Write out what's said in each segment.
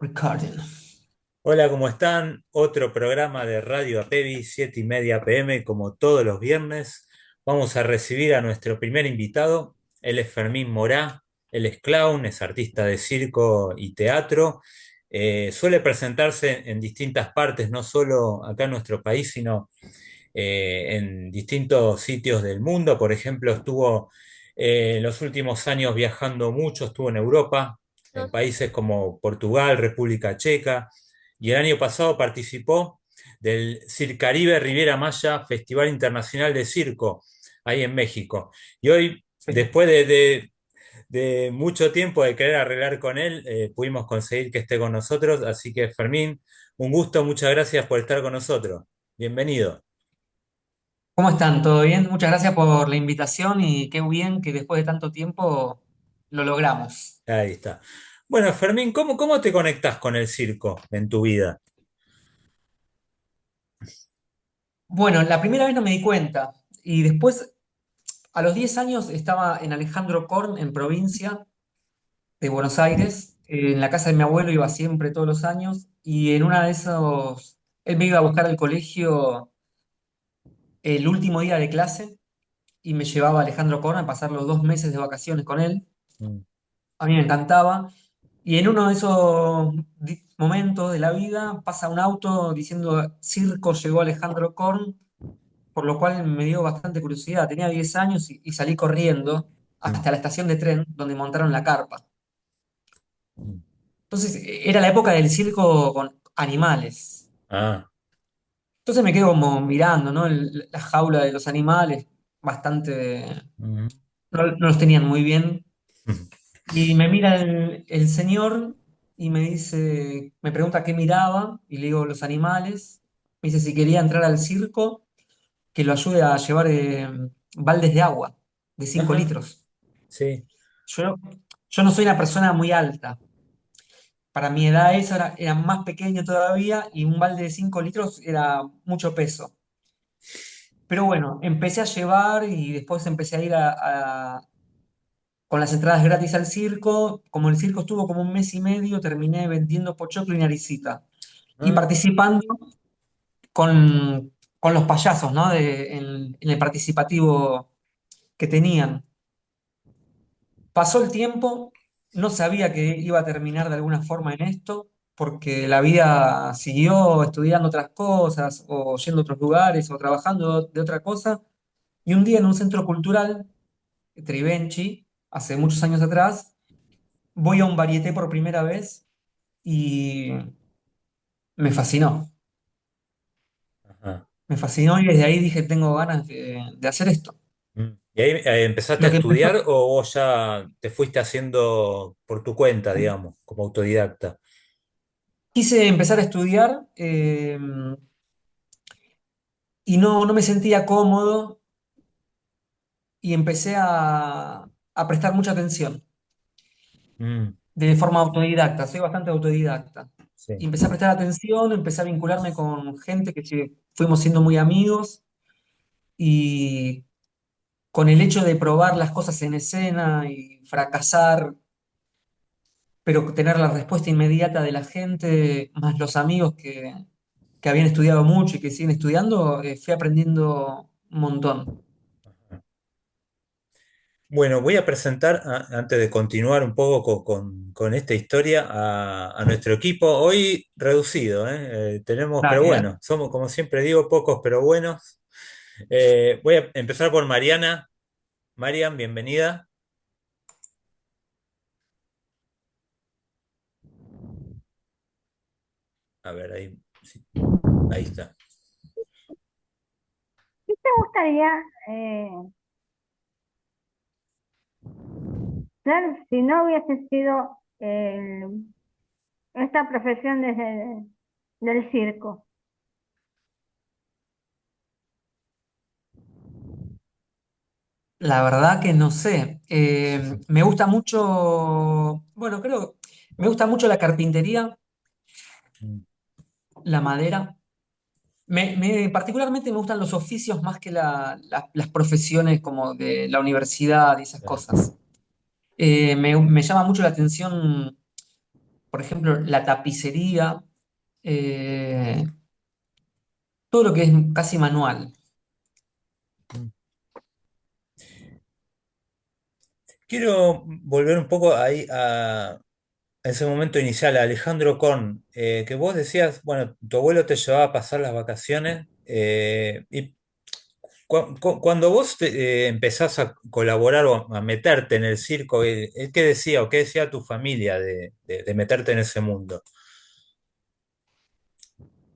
Recording. Hola, ¿cómo están? Otro programa de Radio Apevi, 7:30 p.m., como todos los viernes. Vamos a recibir a nuestro primer invitado. Él es Fermín Morá, él es clown, es artista de circo y teatro. Suele presentarse en distintas partes, no solo acá en nuestro país, sino en distintos sitios del mundo. Por ejemplo, estuvo en los últimos años viajando mucho, estuvo en Europa, en países como Portugal, República Checa, y el año pasado participó del Circaribe Riviera Maya, Festival Internacional de Circo, ahí en México. Y hoy, después de mucho tiempo de querer arreglar con él, pudimos conseguir que esté con nosotros. Así que, Fermín, un gusto, muchas gracias por estar con nosotros. Bienvenido. ¿Cómo están? ¿Todo bien? Muchas gracias por la invitación y qué bien que después de tanto tiempo lo logramos. Ahí está. Bueno, Fermín, ¿cómo te conectás con el circo en tu vida? Bueno, la primera vez no me di cuenta y después, a los 10 años, estaba en Alejandro Korn, en provincia de Buenos Aires. En la casa de mi abuelo iba siempre todos los años y en una de esos, él me iba a buscar al colegio el último día de clase y me llevaba a Alejandro Korn a pasar los 2 meses de vacaciones con él. Mm, A mí me encantaba. Y en uno de esos momentos de la vida pasa un auto diciendo Circo llegó Alejandro Korn, por lo cual me dio bastante curiosidad. Tenía 10 años y salí corriendo mm, hasta la estación de tren donde montaron la carpa. mm. Entonces era la época del circo con animales. Ah, Entonces me quedo como mirando, ¿no? La jaula de los animales, bastante... mm, No los tenían muy bien. mm, Y me mira el señor y me dice, me pregunta qué miraba, y le digo los animales. Me dice si quería entrar al circo, que lo ayude a llevar baldes de agua de 5 ajá, litros. sí. Yo, yo no soy una persona muy alta. Para mi edad eso era más pequeño todavía y un balde de 5 litros era mucho peso. Pero bueno, empecé a llevar y después empecé a ir con las entradas gratis al circo. Como el circo estuvo como un mes y medio, terminé vendiendo pochoclo y naricita. Y Ah, participando con los payasos, ¿no? En el participativo que tenían. Pasó el tiempo, no sabía que iba a terminar de alguna forma en esto, porque la vida siguió estudiando otras cosas, o yendo a otros lugares, o trabajando de otra cosa. Y un día en un centro cultural, Trivenchi, hace muchos años atrás, voy a un varieté por primera vez y me fascinó. ajá. Me fascinó y desde ahí dije, tengo ganas de hacer esto. Mm. ¿Y ahí empezaste a Lo que empezó, estudiar o vos ya te fuiste haciendo por tu cuenta, digamos, como autodidacta? quise empezar a estudiar y no me sentía cómodo y empecé a prestar mucha atención Mm, de forma autodidacta. Soy bastante autodidacta. Y sí. empecé a prestar atención, empecé a vincularme con gente fuimos siendo muy amigos y con el hecho de probar las cosas en escena y fracasar pero tener la respuesta inmediata de la gente, más los amigos que habían estudiado mucho y que siguen estudiando, fui aprendiendo un montón. Bueno, voy a presentar, antes de continuar un poco con esta historia, a nuestro equipo. Hoy reducido, ¿eh? Tenemos, pero Dale, bueno, dale. somos, como siempre digo, pocos pero buenos. Voy a empezar por Mariana. Marian, bienvenida. A ver, ahí, sí, ahí está. ¿Qué te gustaría eh, ser si no hubiese sido esta profesión del circo? La verdad que no sé. Me gusta mucho, bueno, creo, me gusta mucho la carpintería, Mm, la madera. Particularmente me gustan los oficios más que las profesiones como de la universidad y esas eh, cosas. Me llama mucho la atención por ejemplo, la tapicería, eh, todo lo que es casi manual. Quiero volver un poco ahí a ese momento inicial, a Alejandro Korn, que vos decías, bueno, tu abuelo te llevaba a pasar las vacaciones, y cuando vos empezás a colaborar o a meterte en el circo, ¿él qué decía o qué decía tu familia de meterte en ese mundo?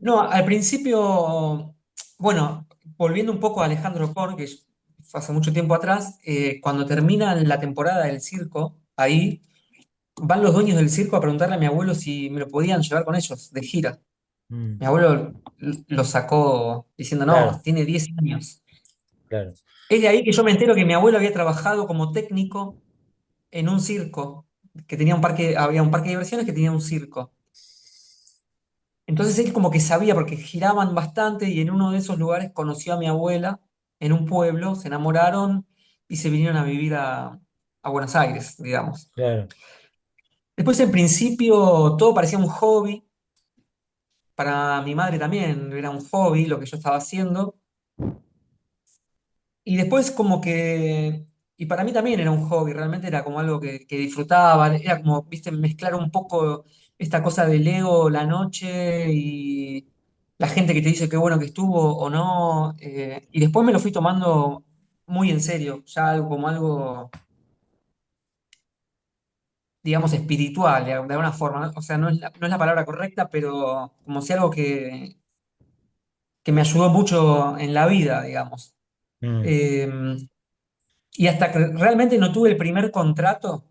No, al principio, bueno, volviendo un poco a Alejandro Korn, que fue hace mucho tiempo atrás, cuando termina la temporada del circo, ahí van los dueños del circo a preguntarle a mi abuelo si me lo podían llevar con ellos de gira. Mm, Mi abuelo lo sacó diciendo, no, claro, tiene 10 años. claro, Es de ahí que yo me entero que mi abuelo había trabajado como técnico en un circo, que tenía un parque, había un parque de diversiones que tenía un circo. Entonces él como que sabía, porque giraban bastante y en uno de esos lugares conoció a mi abuela en un pueblo, se enamoraron y se vinieron a vivir a Buenos Aires, digamos. claro. Después en principio todo parecía un hobby, para mi madre también era un hobby lo que yo estaba haciendo. Y después como que, y para mí también era un hobby, realmente era como algo que disfrutaba, era como, viste, mezclar un poco esta cosa del ego, la noche y la gente que te dice qué bueno que estuvo o no. Y después me lo fui tomando muy en serio, ya algo como algo, digamos, espiritual, de alguna forma, ¿no? O sea, no es la palabra correcta, pero como si algo que me ayudó mucho en la vida, digamos. Mm, Eh, y hasta que realmente no tuve el primer contrato,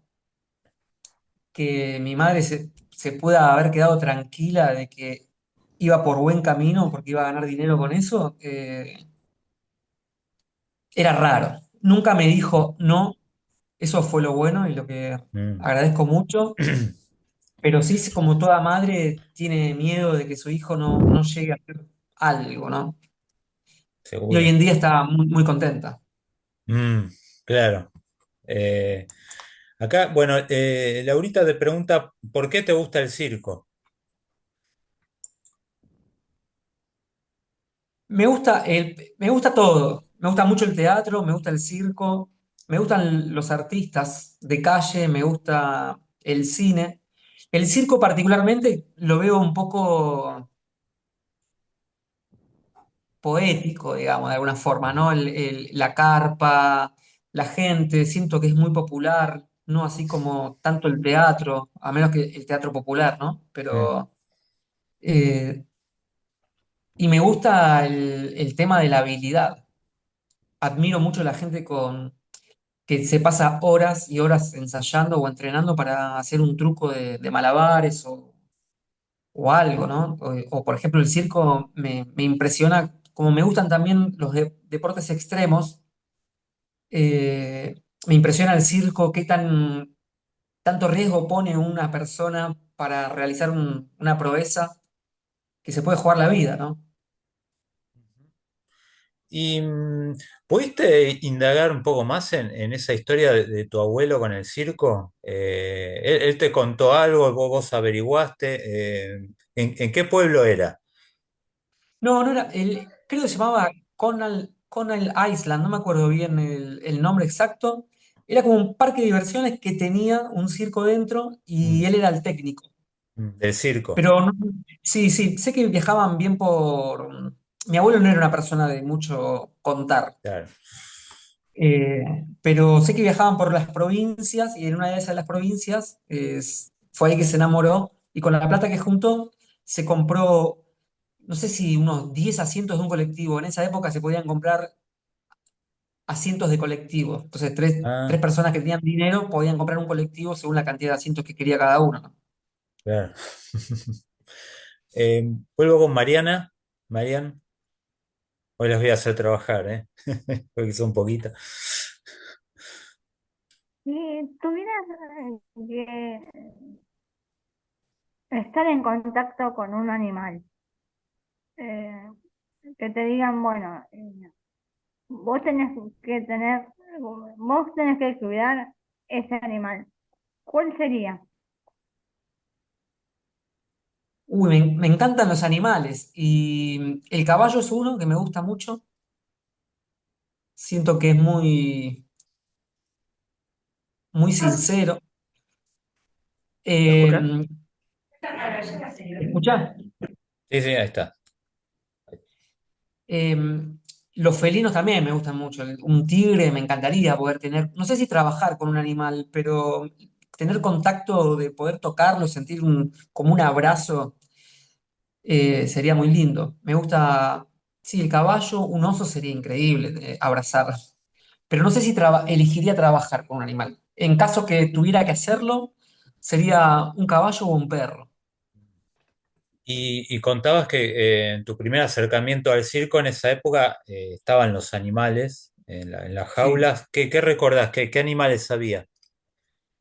que mi madre se pueda haber quedado tranquila de que iba por buen camino porque iba a ganar dinero con eso, era raro. Nunca me dijo no, eso fue lo bueno y lo que mm. agradezco mucho, pero sí, como toda madre, tiene miedo de que su hijo no llegue a hacer algo, ¿no? Y hoy Seguro. en día está muy, muy contenta. Mm, claro. Eh, Acá, bueno, Laurita te pregunta, ¿por qué te gusta el circo? Me gusta todo. Me gusta mucho el teatro, me gusta el circo, me gustan los artistas de calle, me gusta el cine. El circo particularmente lo veo un poco poético, digamos, de alguna forma, ¿no? La carpa, la gente, siento que es muy popular, no así como tanto el teatro, a menos que el teatro popular, ¿no? Mm, Pero, eh, y me gusta el tema de la habilidad. Admiro mucho a la gente que se pasa horas y horas ensayando o entrenando para hacer un truco de malabares o algo, ¿no? O, por ejemplo, el circo me impresiona, como me gustan también los deportes extremos, me impresiona el circo, tanto riesgo pone una persona para realizar una proeza que se puede jugar la vida, ¿no? ¿Y pudiste indagar un poco más en esa historia de tu abuelo con el circo? ¿Él te contó algo, vos averiguaste? ¿En qué pueblo era? No, no era, creo que se llamaba Conal Island, no me acuerdo bien el nombre exacto. Era como un parque de diversiones que tenía un circo dentro y Mm, él era el técnico. del circo, Pero sí, sí, sé que viajaban bien por... Mi abuelo no era una persona de mucho contar, claro. pero sé que viajaban por las provincias y en una de esas las provincias fue ahí que se enamoró y con la plata que juntó se compró, no sé si unos 10 asientos de un colectivo. En esa época se podían comprar asientos de colectivo. Entonces, tres Ah, personas que tenían dinero podían comprar un colectivo según la cantidad de asientos que quería cada uno, ¿no? claro. Vuelvo con Mariana. Marian, hoy las voy a hacer trabajar, ¿eh? Porque son poquitas. Si tuvieras que estar en contacto con un animal, eh, que te digan, bueno, vos tenés que tener, vos tenés que cuidar ese animal, ¿cuál sería? Me encantan los animales y el caballo es uno que me gusta mucho. Siento que es muy sincero. ¿Me Eh, escuchás? ¿Escuchá? Sí, sí, ahí está. Eh, los felinos también me gustan mucho. Un tigre me encantaría poder tener, no sé si trabajar con un animal, pero tener contacto de poder tocarlo, sentir como un abrazo, sería muy lindo. Me gusta, sí, el caballo, un oso sería increíble abrazar, pero no sé si elegiría trabajar con un animal. En caso que tuviera que hacerlo, sería un caballo o un perro. Y contabas que en tu primer acercamiento al circo en esa época estaban los animales en las Sí. jaulas. ¿Qué recordás? ¿Qué animales había?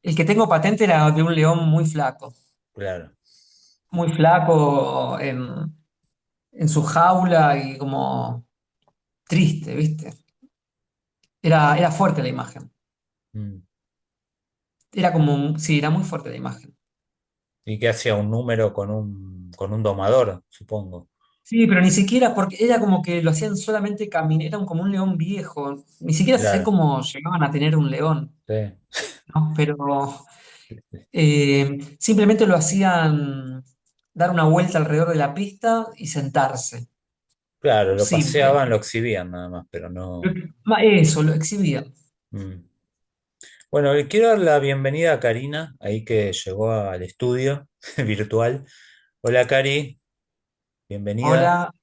El que tengo patente era de un león Claro. muy flaco en su jaula y como triste, ¿viste? Era fuerte la imagen. Mm. Era como sí, era muy fuerte la imagen. ¿Y qué hacía un número con un domador, supongo? Sí, pero ni siquiera, porque era como que lo hacían solamente caminar, era como un león viejo. Ni siquiera sé Claro. cómo llegaban a tener un león, Sí. ¿no? Pero simplemente lo hacían dar una vuelta alrededor de la pista y sentarse. Claro, lo Simple. paseaban, lo exhibían nada más, pero no. Eso, lo exhibían. Mm. Bueno, le quiero dar la bienvenida a Karina, ahí que llegó al estudio virtual. Hola, Cari, bienvenida. Hola.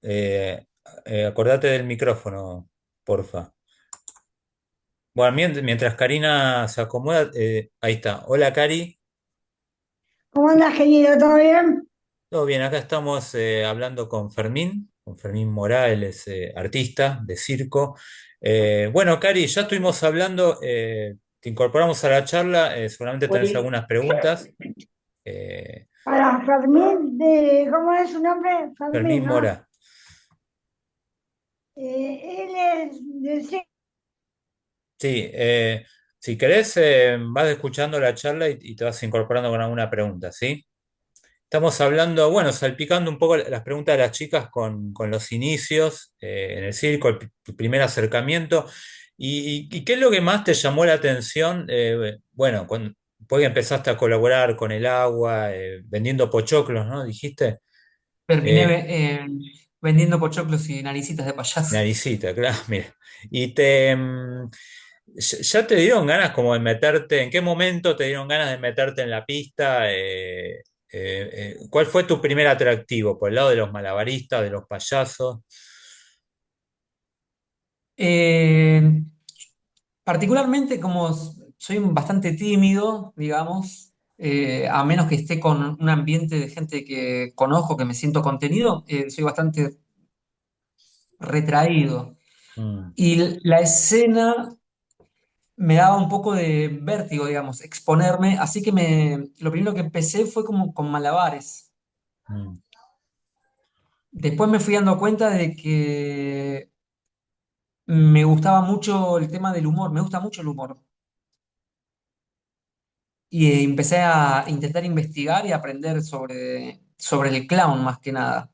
Eh, acordate del micrófono, porfa. Bueno, mientras Karina se acomoda, ahí está. Hola, Cari. ¿Cómo andas, querido? ¿Todo bien? Todo bien, acá estamos hablando con Fermín Morales, artista de circo. Bueno, Cari, ya estuvimos hablando, te incorporamos a la charla, seguramente tenés Oye, algunas preguntas. Eh, para Fermín, ¿cómo es su nombre? Fermín Fermín, ¿no? Mora. Él es del Sí, si querés, vas escuchando la charla y te vas incorporando con alguna pregunta, ¿sí? Estamos hablando, bueno, salpicando un poco las preguntas de las chicas con los inicios en el circo, el primer acercamiento. ¿Y qué es lo que más te llamó la atención? Bueno, después que empezaste a colaborar con el agua, vendiendo pochoclos, ¿no? Dijiste. Terminé Eh, vendiendo pochoclos y naricitas de payaso. Naricita, claro, mira. Y ya te dieron ganas como de meterte, ¿en qué momento te dieron ganas de meterte en la pista? ¿Cuál fue tu primer atractivo? ¿Por el lado de los malabaristas, de los payasos? Eh, Particularmente como soy bastante tímido, digamos, a menos que esté con un ambiente de gente que conozco, que me siento contenido, soy bastante retraído. Mm, Y la escena me daba un poco de vértigo, digamos, exponerme, así que lo primero que empecé fue como con malabares. mm, Después me fui dando cuenta de que me gustaba mucho el tema del humor, me gusta mucho el humor. Y empecé a intentar investigar y aprender sobre el clown más que nada.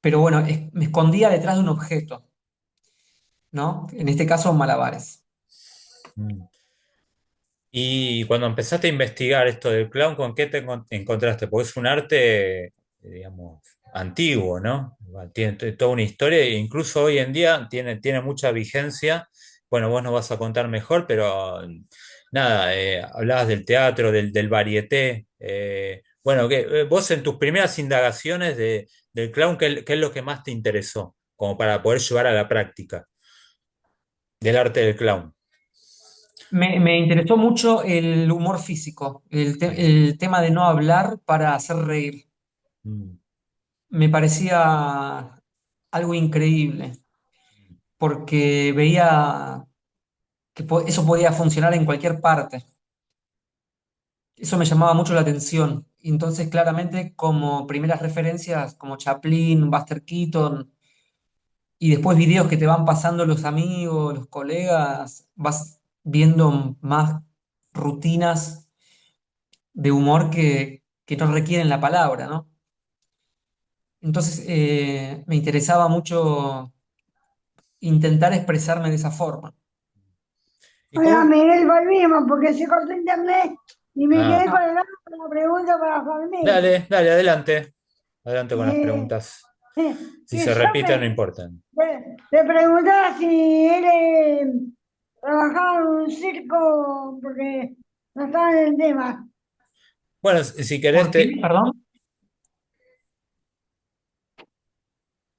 Pero bueno, me escondía detrás de un objeto, ¿no? En este caso, malabares. mm. Y cuando empezaste a investigar esto del clown, ¿con qué te encontraste? Porque es un arte, digamos, antiguo, ¿no? Tiene toda una historia e incluso hoy en día tiene mucha vigencia. Bueno, vos nos vas a contar mejor, pero nada, hablabas del teatro, del varieté. Bueno, vos en tus primeras indagaciones del clown, ¿qué es lo que más te interesó? Como para poder llevar a la práctica del arte del clown. Me interesó mucho el humor físico, el tema de no hablar para hacer reír. Mm, Me parecía algo increíble, porque veía que eso podía funcionar en cualquier parte. Eso me llamaba mucho la atención. Y entonces, claramente, como primeras referencias, como Chaplin, Buster Keaton, y después videos que te van pasando los amigos, los colegas, vas viendo más rutinas de humor que no requieren la palabra, ¿no? Entonces me interesaba mucho intentar expresarme de esa forma. ¿Y Hola cómo? Miguel, volvimos porque se cortó internet y me quedé Ah, con la pregunta para Fermín. dale, dale, adelante. Adelante con las Eh, preguntas. Si que se yo repiten, no importan. te preguntaba si él trabajaba en un circo porque no estaba en el tema. Bueno, si querés, ¿Por qué? Perdón,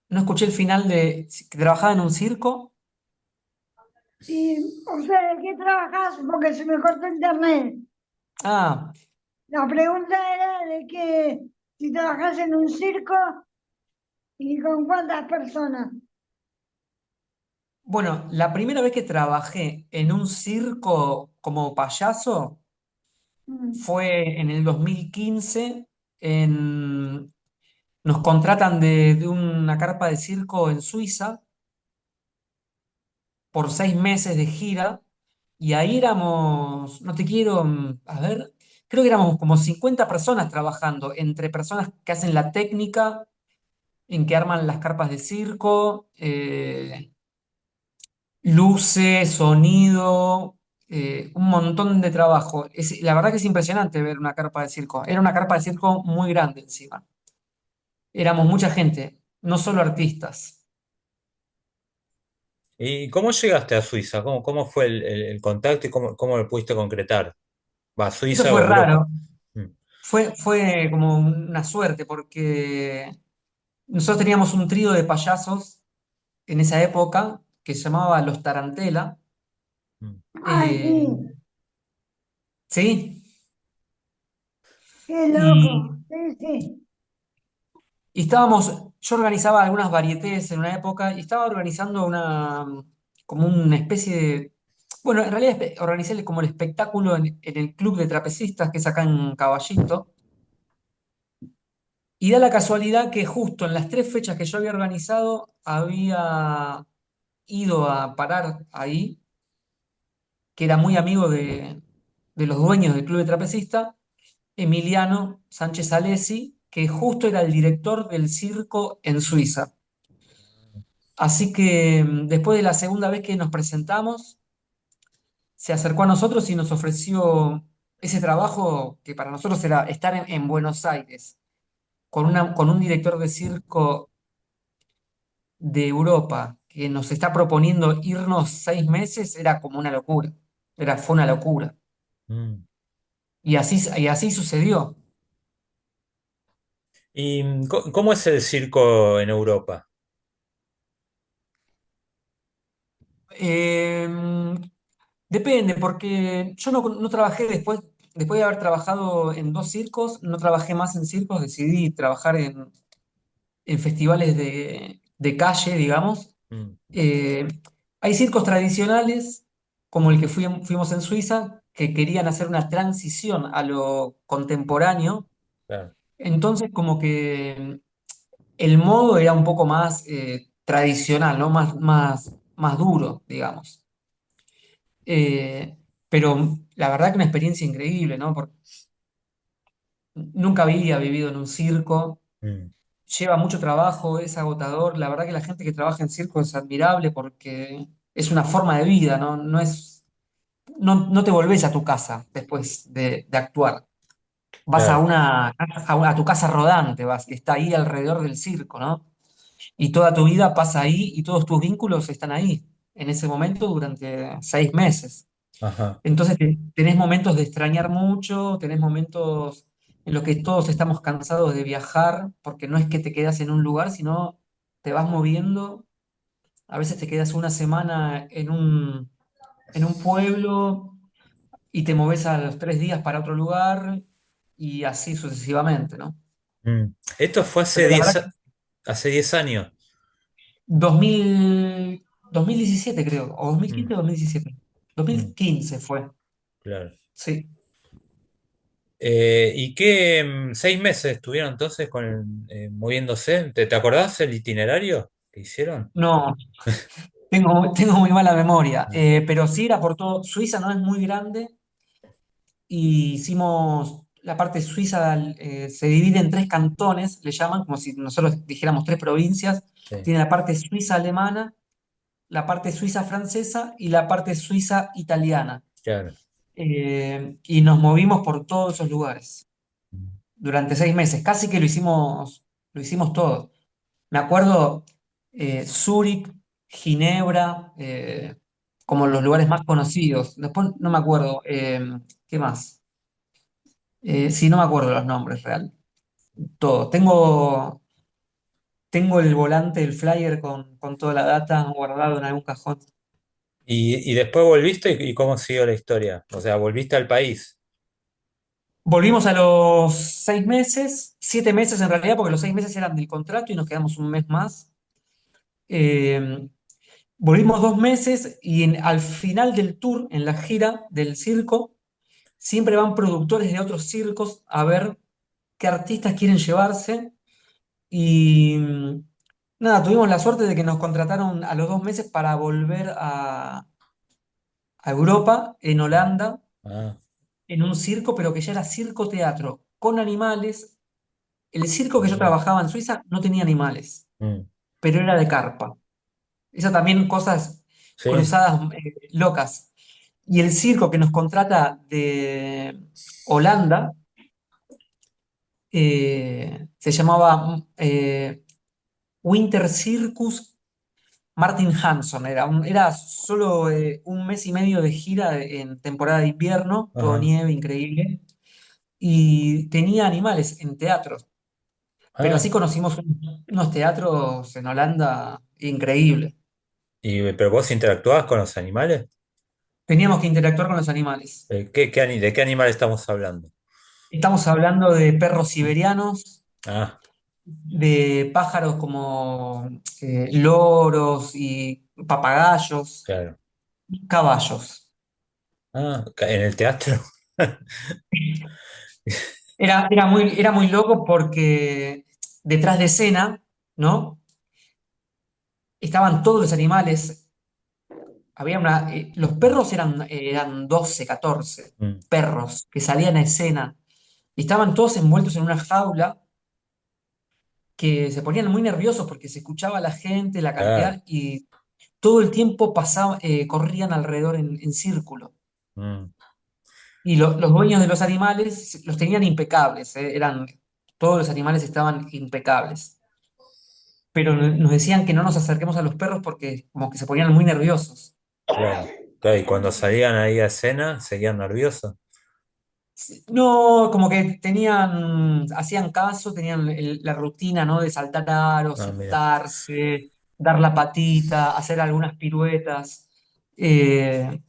no escuché el final de que trabajaba en un circo. Y, o sea, ¿de qué trabajas? Porque se me cortó internet. Ah, La pregunta era de que si trabajas en un circo y con cuántas personas. bueno, la primera vez que trabajé en un circo como payaso Mm. fue en el 2015. Nos contratan de una carpa de circo en Suiza por 6 meses de gira y ahí éramos, no te quiero, a ver, creo que éramos como 50 personas trabajando, entre personas que hacen la técnica, en que arman las carpas de circo, luces, sonido, un montón de trabajo. La verdad que es impresionante ver una carpa de circo. Era una carpa de circo muy grande encima. Éramos mucha gente, no solo artistas. ¿Y cómo llegaste a Suiza? ¿Cómo fue el contacto y cómo lo pudiste concretar? ¿Va a Eso Suiza o fue Europa? raro, Mm, fue como una suerte porque nosotros teníamos un trío de payasos en esa época que se llamaba Los Tarantela. mm. Ay, eh, sí, ¿Sí? qué Y, loco. Sí, sí. y yo organizaba algunas varietés en una época y estaba organizando como una especie de, bueno, en realidad organicé como el espectáculo en el club de trapecistas que es acá en Caballito. Y da la casualidad que justo en las 3 fechas que yo había organizado había ido a parar ahí, que era muy amigo de los dueños del club de trapecistas, Emiliano Sánchez Alesi, que justo era el director del circo en Suiza. Así que después de la segunda vez que nos presentamos, se acercó a nosotros y nos ofreció ese trabajo que para nosotros era estar en Buenos Aires, con un director de circo de Europa que nos está proponiendo irnos 6 meses, era como una locura. Fue una locura. Mm. Y así sucedió. ¿Y cómo es el circo en Europa? Eh, Depende, porque yo no trabajé después de haber trabajado en 2 circos, no trabajé más en circos, decidí trabajar en festivales de calle, digamos. Mm, Eh, Hay circos tradicionales, como el que fuimos en Suiza, que querían hacer una transición a lo contemporáneo. claro. Entonces, como que el modo era un poco más tradicional, ¿no? Más duro, digamos. Pero la verdad que una experiencia increíble, ¿no? Porque nunca había vivido en un circo, Mm, lleva mucho trabajo, es agotador. La verdad que la gente que trabaja en circo es admirable porque es una forma de vida, ¿no? No te volvés a tu casa después de actuar. Vas claro. a tu casa rodante, que está ahí alrededor del circo, ¿no? Y toda tu vida pasa ahí y todos tus vínculos están ahí, en ese momento durante 6 meses. Ajá. Entonces tenés momentos de extrañar mucho, tenés momentos en los que todos estamos cansados de viajar, porque no es que te quedas en un lugar, sino te vas moviendo. A veces te quedas una semana en un pueblo y te moves a los 3 días para otro lugar y así sucesivamente, ¿no? Mm. Esto fue Pero la verdad, hace 10 años. 2017 creo, o 2015 Mm, o 2017. mm, 2015 fue, claro. sí. ¿Y qué 6 meses estuvieron entonces moviéndose? ¿Te acordás el itinerario que hicieron? No, tengo muy mala memoria, pero sí era por todo. Suiza no es muy grande y hicimos la parte suiza se divide en tres cantones, le llaman, como si nosotros dijéramos tres provincias. Sí, Tiene la parte suiza alemana, la parte suiza francesa y la parte suiza italiana. claro. Y nos movimos por todos esos lugares durante 6 meses. Casi que lo hicimos todo. Me acuerdo Zúrich, Ginebra, como los lugares más conocidos. Después no me acuerdo. ¿Qué más? Sí, no me acuerdo los nombres real. Todo. Tengo el volante, el flyer con toda la data guardado en algún cajón. Y después volviste y cómo siguió la historia. O sea, volviste al país. Volvimos a los 6 meses, 7 meses en realidad, porque los 6 meses eran del contrato y nos quedamos un mes más. Eh, Volvimos 2 meses y al final del tour, en la gira del circo, siempre van productores de otros circos a ver qué artistas quieren llevarse. Y nada, tuvimos la suerte de que nos contrataron a los 2 meses para volver a Europa, en Sí. Holanda, Ah, en un circo, pero que ya era circo teatro, con animales. El circo que yo mirá. trabajaba en Suiza no tenía animales, Mm. pero era de carpa. Esas también cosas Sí. cruzadas, locas. Y el circo que nos contrata de Holanda se llamaba Winter Circus Martin Hanson. Era solo 1 mes y medio de gira en temporada de invierno, todo Ajá. nieve, increíble. Y tenía animales en teatros. Pero Ah, así conocimos unos teatros en Holanda increíbles. pero vos interactuabas con los animales. Teníamos que interactuar con los animales. ¿De qué animal estamos hablando? Estamos hablando de perros siberianos, Ah, de pájaros como loros y papagayos, claro. caballos. En el teatro. Era muy loco porque detrás de escena, ¿no? Estaban todos los animales. Los perros eran 12, 14 Mm. perros que salían a escena. Y estaban todos envueltos en una jaula que se ponían muy nerviosos porque se escuchaba la gente, la Claro. cantidad, y todo el tiempo corrían alrededor en círculo. Mm. Y los dueños de los animales los tenían impecables, todos los animales estaban impecables. Pero nos decían que no nos acerquemos a los perros porque como que se ponían muy nerviosos. Claro. Claro, y cuando salían ahí a escena, seguían nerviosos. No, como que hacían caso, tenían la rutina, ¿no? De saltar aros, Ah, mira. sentarse, dar la patita, hacer algunas piruetas. Eh,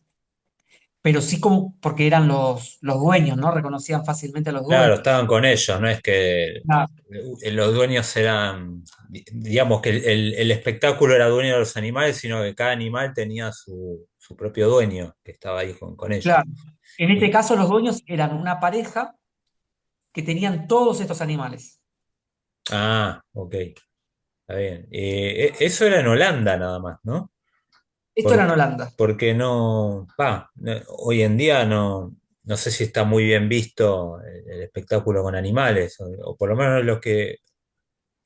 pero sí como porque eran los dueños, ¿no? Reconocían fácilmente a los Claro, dueños. estaban con ellos, no es que Ah, los dueños eran, digamos que el espectáculo era dueño de los animales, sino que cada animal tenía su propio dueño que estaba ahí con ellos. claro. En este Y- caso los dueños eran una pareja que tenían todos estos animales. ok, está bien. Eso era en Holanda nada más, ¿no? Esto era en Porque, Holanda. porque hoy en día no sé si está muy bien visto el espectáculo con animales, o por lo menos lo que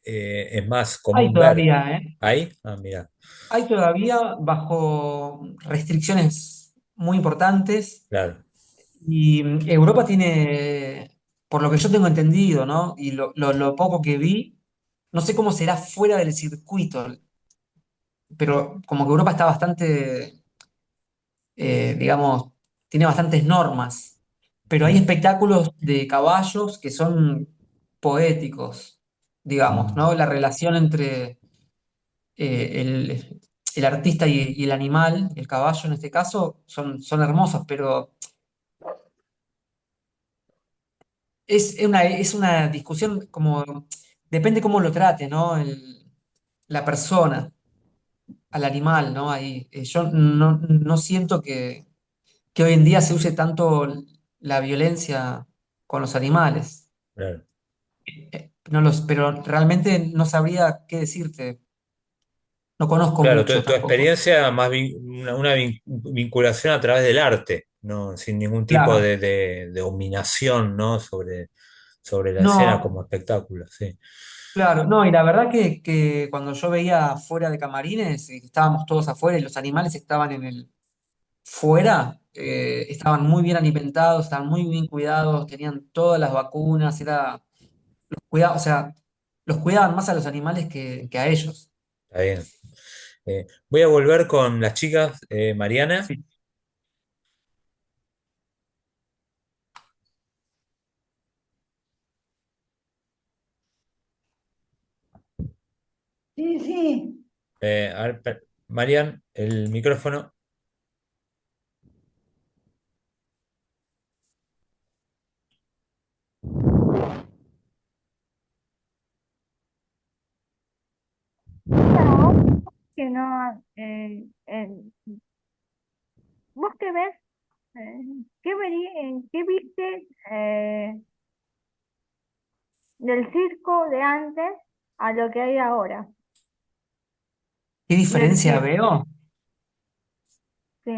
es más Hay común ver. todavía, ¿eh? ¿Ahí? Ah, mira, Hay todavía bajo restricciones muy importantes. claro. Y Europa tiene, por lo que yo tengo entendido, ¿no? Y lo poco que vi, no sé cómo será fuera del circuito, pero como que Europa está bastante, digamos, tiene bastantes normas. Pero hay Mm, espectáculos de caballos que son poéticos, digamos, mm, ¿no? La relación entre el artista y el animal, el caballo en este caso, son hermosos, pero es una discusión como, depende cómo lo trate, ¿no? La persona al animal, ¿no? Ahí, yo no siento que hoy en día se use tanto la violencia con los animales. claro. Pero realmente no sabría qué decirte. No conozco Claro, mucho tu tampoco. experiencia más una vinculación a través del arte. no, sin ningún tipo Claro. de dominación, ¿no? Sobre la escena No, como espectáculo, sí. claro, no, y la verdad que cuando yo veía fuera de camarines, y estábamos todos afuera y los animales estaban en el fuera, estaban muy bien alimentados, estaban muy bien cuidados, tenían todas las vacunas, o sea, los cuidaban más a los animales que a ellos. Está bien. Voy a volver con las chicas, Mariana. Sí. Sí, sí. A ver, Marian, el micrófono. No, que no, ¿vos qué ves? ¿Qué viste del circo de antes a lo que hay ahora? ¿Qué Del diferencia circo, veo? sí.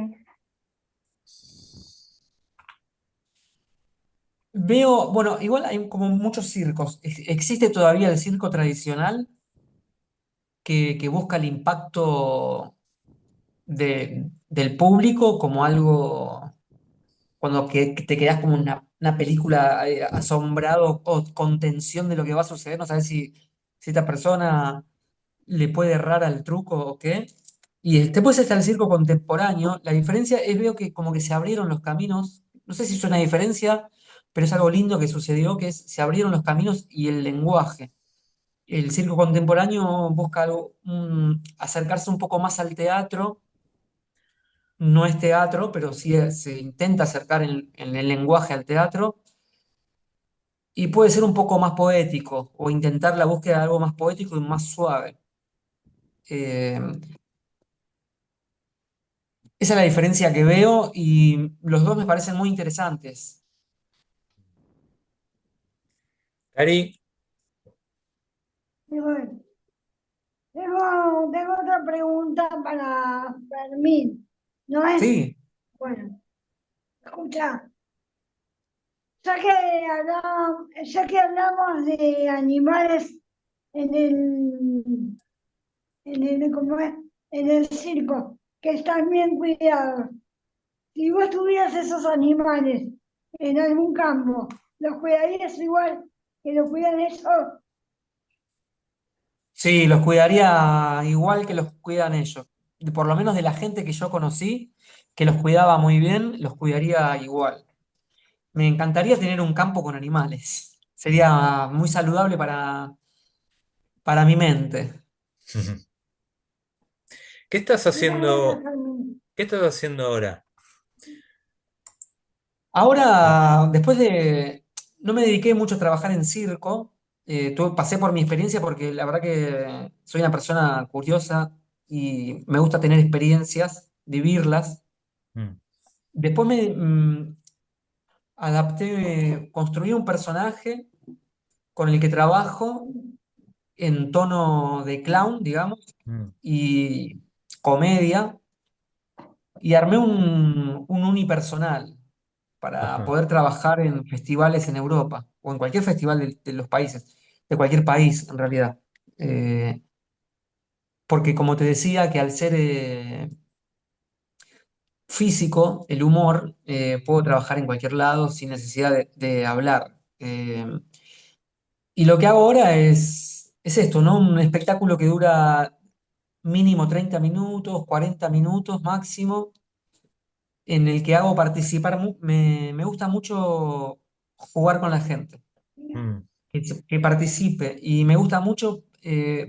Veo, bueno, igual hay como muchos circos. Existe todavía el circo tradicional que busca el impacto del público como algo, cuando que te quedas como una película asombrado o con tensión de lo que va a suceder, no sabes si esta persona le puede errar al truco o qué. Y después está el circo contemporáneo. La diferencia es, veo que como que se abrieron los caminos. No sé si es una diferencia, pero es algo lindo que sucedió, que es se abrieron los caminos y el lenguaje. El circo contemporáneo busca acercarse un poco más al teatro. No es teatro, pero sí se intenta acercar en el lenguaje al teatro y puede ser un poco más poético o intentar la búsqueda de algo más poético y más suave. Eh, Esa es la diferencia que veo y los dos me parecen muy interesantes. Cari, Y bueno, tengo otra pregunta para Fermín. No es, Sí, bueno, escucha, ya que hablamos de animales en ¿cómo es? En el circo, que están bien cuidados. Si vos tuvieras esos animales en algún campo, ¿los cuidarías igual que los cuidan ellos? sí, los cuidaría igual que los cuidan ellos. Por lo menos de la gente que yo conocí, que los cuidaba muy bien, los cuidaría igual. Me encantaría tener un campo con animales. Sería muy saludable para mi mente. ¿qué estás Muchas gracias, haciendo? Fermín. ¿Qué estás haciendo ahora? Ah, Ahora, después de... No me dediqué mucho a trabajar en circo. Pasé por mi experiencia porque la verdad que soy una persona curiosa y me gusta tener experiencias, vivirlas. mm, Después adapté, construí un personaje con el que trabajo en tono de clown, digamos, mm, y comedia, y armé un unipersonal para ajá, poder trabajar en festivales en Europa o en cualquier festival de los países, de cualquier país en realidad. Eh, Porque como te decía, que al ser físico, el humor, puedo trabajar en cualquier lado sin necesidad de hablar. Y lo que hago ahora es esto, ¿no? Un espectáculo que dura mínimo 30 minutos, 40 minutos máximo, en el que hago participar, me gusta mucho jugar con la gente, mm, que participe. Y me gusta mucho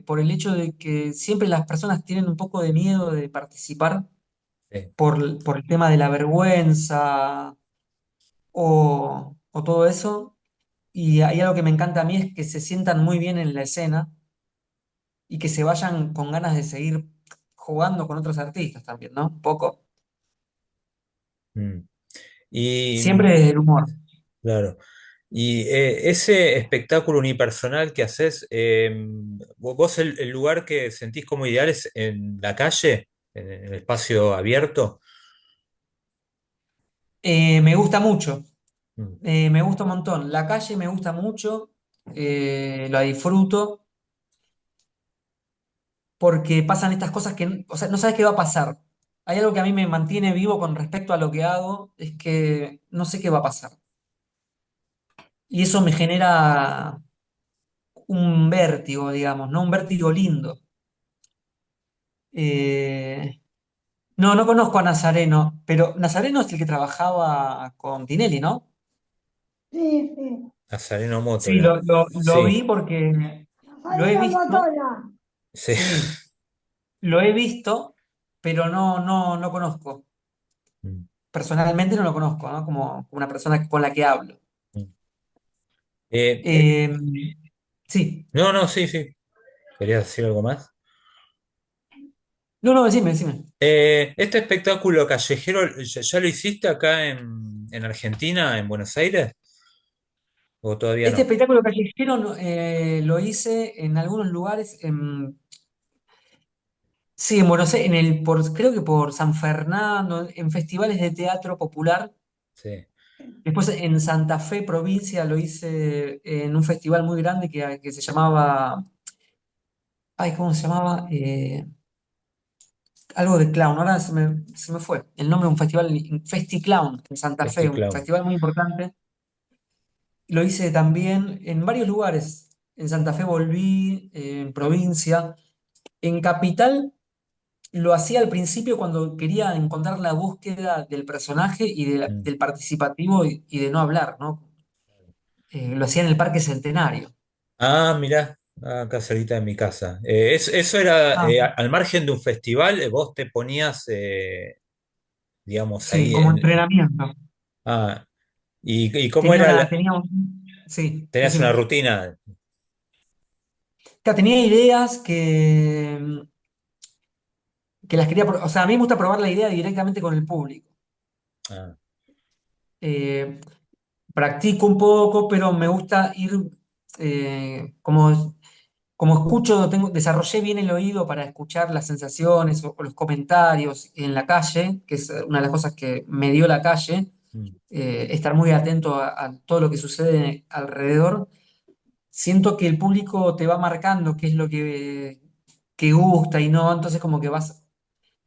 por el hecho de que siempre las personas tienen un poco de miedo de participar sí, por el tema de la vergüenza o todo eso. Y hay algo que me encanta a mí es que se sientan muy bien en la escena y que se vayan con ganas de seguir jugando con otros artistas también, ¿no? Un poco. mm. Y, Siempre desde el humor. claro. Y ese espectáculo unipersonal que haces, vos el lugar que sentís como ideal es en la calle, en el espacio abierto. Me gusta mucho, Mm, me gusta un montón. La calle me gusta mucho, la disfruto, porque pasan estas cosas que, o sea, no sabes qué va a pasar. Hay algo que a mí me mantiene vivo con respecto a lo que hago, es que no sé qué va a pasar. Y eso me genera un vértigo, digamos, ¿no? Un vértigo lindo. Eh, no, no conozco a Nazareno, pero Nazareno es el que trabajaba con Tinelli, ¿no? Sí, sí. Nazareno Sí, Mótola. lo Sí, vi porque lo he Farina visto, Motola. sí. sí, lo he visto, pero no conozco. Mm, Personalmente no lo conozco, ¿no? Como una persona con la que hablo. mm. Eh, eh, Eh, sí, no, no, sí, sí. ¿Querías decir algo más? no, no, decime, decime. Este espectáculo callejero, ¿ya lo hiciste acá en Argentina, en Buenos Aires? ¿O todavía Este no? espectáculo callejero lo hice en algunos lugares, sí, en Buenos Aires, creo que por San Fernando, en festivales de teatro popular. Sí. Después en Santa Fe, provincia, lo hice en un festival muy grande que se llamaba, ay, ¿cómo se llamaba? Algo de clown, ahora se me fue el nombre de un festival, Festi Clown, en Santa Fe, Este un clown. festival muy importante. Lo hice también en varios lugares. En Santa Fe volví, en provincia. En Capital lo hacía al principio cuando quería encontrar la búsqueda del personaje y Mm. del participativo y de no hablar, ¿no? Lo hacía en el Parque Centenario. Ah, mirá, acá cerquita de mi casa. Eso era Ah, al margen de un festival, vos te ponías, digamos, sí, ahí como en... entrenamiento. Ah, y cómo era Sí, tenías una decime. rutina. Claro, tenía ideas que las quería, o sea, a mí me gusta probar la idea directamente con el público. Ah, Eh, Practico un poco, pero me gusta ir como escucho, desarrollé bien el oído para escuchar las sensaciones o los comentarios en la calle, que es una de las cosas que me dio la calle, mm, estar muy atento a todo lo que sucede alrededor. Siento que el público te va marcando qué es lo que gusta y no, entonces como que vas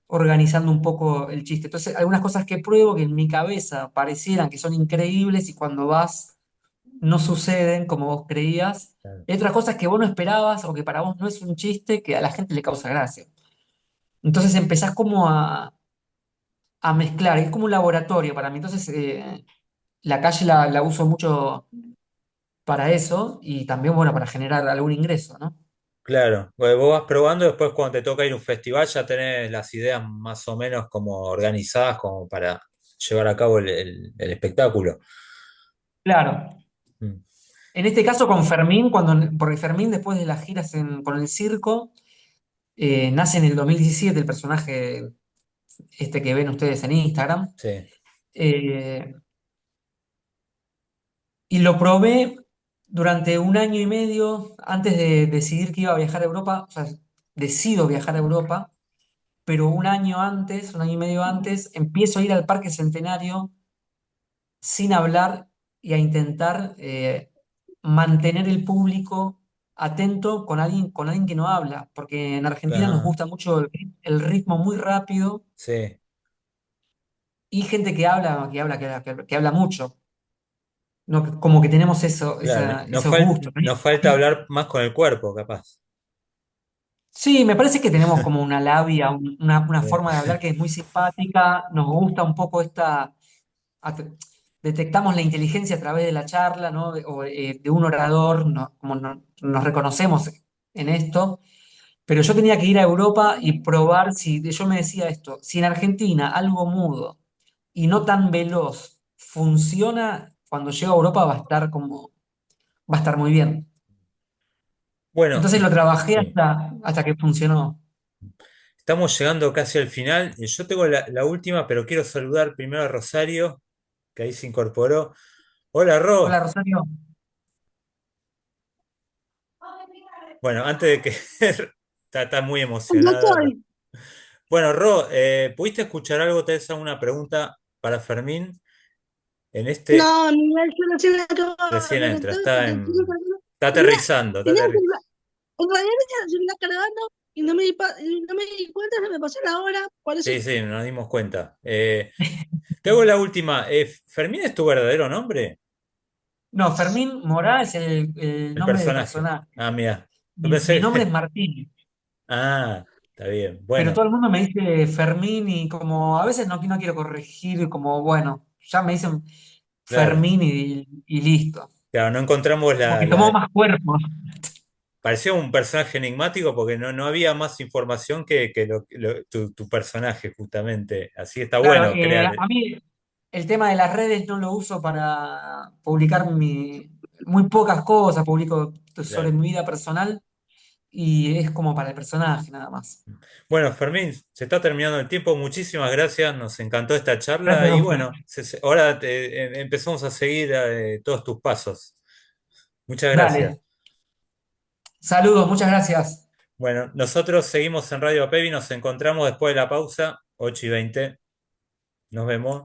organizando un poco el chiste. Entonces, algunas cosas que pruebo que en mi cabeza parecieran que son increíbles y cuando vas no suceden como vos creías. claro, Hay otras cosas que vos no esperabas o que para vos no es un chiste que a la gente le causa gracia. Entonces empezás como a mezclar, es como un laboratorio para mí. Entonces, la calle la uso mucho para eso y también, bueno, para generar algún ingreso, ¿no? claro. Bueno, vos vas probando, después cuando te toca ir a un festival ya tenés las ideas más o menos como organizadas como para llevar a cabo el espectáculo. Claro. Mm, En este caso con Fermín, porque Fermín después de las giras con el circo, nace en el 2017 el personaje este que ven ustedes en Instagram. sí, eh, y lo probé durante un año y medio antes de decidir que iba a viajar a Europa. O sea, decido viajar a Europa, pero un año antes, un año y medio antes, empiezo a ir al Parque Centenario sin hablar y a intentar mantener el público atento con alguien que no habla, porque en Argentina nos ajá, gusta mucho el ritmo muy rápido sí, y gente que habla mucho. No, como que tenemos claro. esos gustos, ¿no? Nos falta hablar más con el cuerpo, capaz. Sí, me parece que tenemos como una labia, una Sí, forma de hablar que es muy simpática, nos gusta un poco at- detectamos la inteligencia a través de la charla, ¿no? De un orador, como nos reconocemos en esto, pero yo tenía que ir a Europa y probar si, yo me decía esto, si en Argentina algo mudo y no tan veloz funciona, cuando llego a Europa va a estar muy bien. bueno, Entonces lo trabajé sí. hasta que funcionó. Estamos llegando casi al final. Yo tengo la última, pero quiero saludar primero a Rosario, que ahí se incorporó. Hola, Hola Ro. Rosario. Bueno, antes de que está muy Yo emocionada. estoy. Bueno, Ro, ¿pudiste escuchar algo? ¿Te alguna pregunta para Fermín? En este No, Miguel, yo recién acabo recién de entra, entrar porque estoy cargando. está Tenía, aterrizando, está tenía el aterrizando. celular- en realidad tenía el celular cargando y no me di cuenta, se me pasó la hora, por eso. Sí, sí, nos dimos cuenta. Te hago la última. ¿Fermín es tu verdadero nombre? No, Fermín Morá es el El nombre del personaje. personaje. Ah, mira. Yo Mi pensé. nombre es Martín, Ah, está bien. pero Bueno, todo el mundo me dice Fermín y como a veces no quiero corregir, como bueno, ya me dicen claro. Fermín y listo. Claro, no encontramos Como que tomó más cuerpo. parecía un personaje enigmático porque no había más información que tu personaje, justamente. Así está Claro, bueno crear. a mí el tema de las redes no lo uso para publicar muy pocas cosas, publico sobre Claro. mi vida personal y es como para el personaje nada más. Bueno, Fermín, se está terminando el tiempo. Muchísimas gracias. Nos encantó esta charla. Gracias a Y usted. bueno, ahora empezamos a seguir todos tus pasos. Muchas gracias. Dale, saludos, muchas gracias. Bueno, nosotros seguimos en Radio Apevi. Nos encontramos después de la pausa, 8:20. Nos vemos.